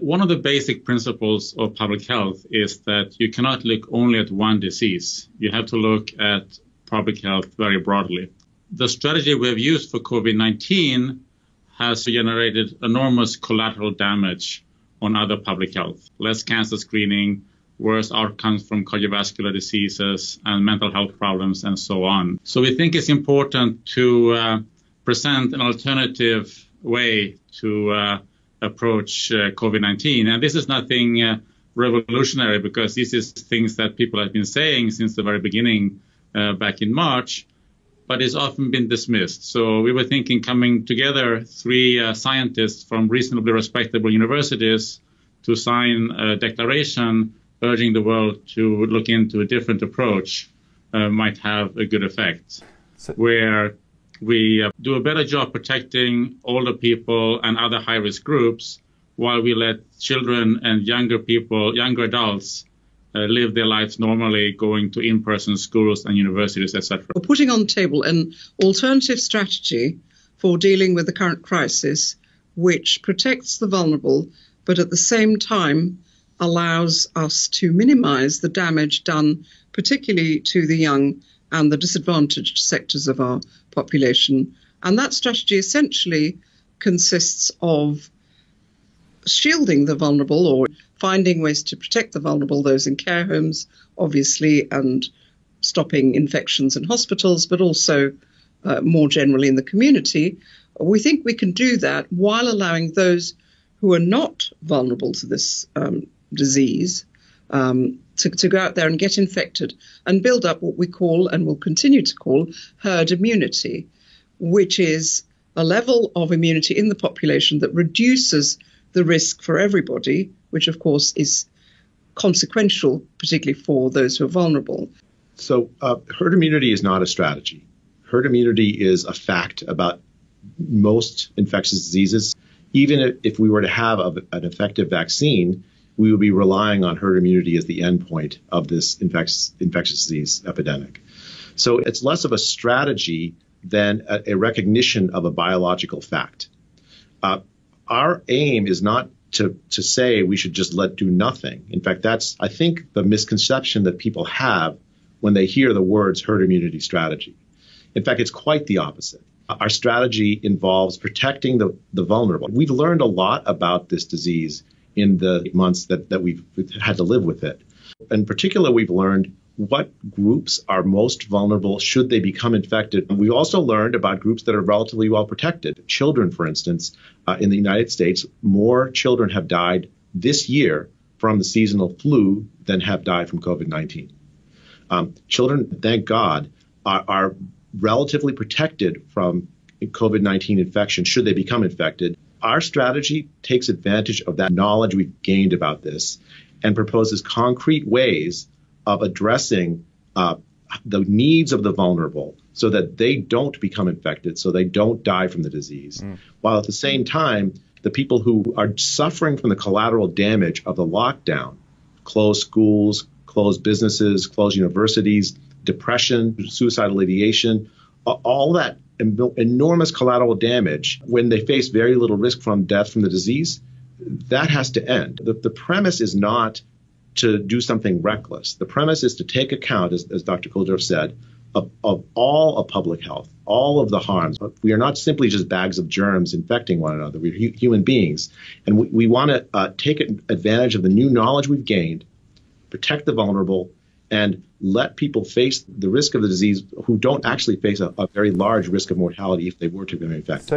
One of the basic principles of public health is that you cannot look only at one disease. You have to look at public health very broadly. The strategy we have used for COVID-19 has generated enormous collateral damage on other public health. Less cancer screening, worse outcomes from cardiovascular diseases and mental health problems and so on. So we think it's important to present an alternative way to approach COVID-19. And this is nothing revolutionary, because this is things that people have been saying since the very beginning back in March, but it's often been dismissed. So we were thinking, coming together, three scientists from reasonably respectable universities to sign a declaration urging the world to look into a different approach might have a good effect, where we do a better job protecting older people and other high-risk groups, while we let children and younger people, younger adults, live their lives normally, going to in-person schools and universities, etc. We're putting on the table an alternative strategy for dealing with the current crisis, which protects the vulnerable, but at the same time allows us to minimize the damage done particularly to the young and the disadvantaged sectors of our population. And that strategy essentially consists of shielding the vulnerable, or finding ways to protect the vulnerable, those in care homes, obviously, and stopping infections in hospitals, but also more generally in the community. We think we can do that while allowing those who are not vulnerable to this disease to go out there and get infected and build up what we call, and will continue to call, herd immunity, which is a level of immunity in the population that reduces the risk for everybody, which of course is consequential, particularly for those who are vulnerable. So herd immunity is not a strategy. Herd immunity is a fact about most infectious diseases. Even if we were to have an effective vaccine, we would be relying on herd immunity as the endpoint of this infectious disease epidemic. So it's less of a strategy than a recognition of a biological fact. Our aim is not to say we should just do nothing. In fact, that's, I think, the misconception that people have when they hear the words herd immunity strategy. In fact, it's quite the opposite. Our strategy involves protecting the vulnerable. We've learned a lot about this disease in the months that we've had to live with it. In particular, we've learned what groups are most vulnerable should they become infected. We also learned about groups that are relatively well protected. Children, for instance, in the United States, more children have died this year from the seasonal flu than have died from COVID-19. Children, thank God, are relatively protected from COVID-19 infection should they become infected. Our strategy takes advantage of that knowledge we've gained about this and proposes concrete ways of addressing the needs of the vulnerable so that they don't become infected, so they don't die from the disease, while at the same time, the people who are suffering from the collateral damage of the lockdown, closed schools, closed businesses, closed universities, depression, suicidal ideation, all that enormous collateral damage when they face very little risk from death from the disease, that has to end. The premise is not to do something reckless. The premise is to take account, as Dr. Kulldorff said, of all of public health, all of the harms. We are not simply just bags of germs infecting one another. We're human beings. And we want to take advantage of the new knowledge we've gained, protect the vulnerable, and let people face the risk of the disease who don't actually face a very large risk of mortality if they were to be infected.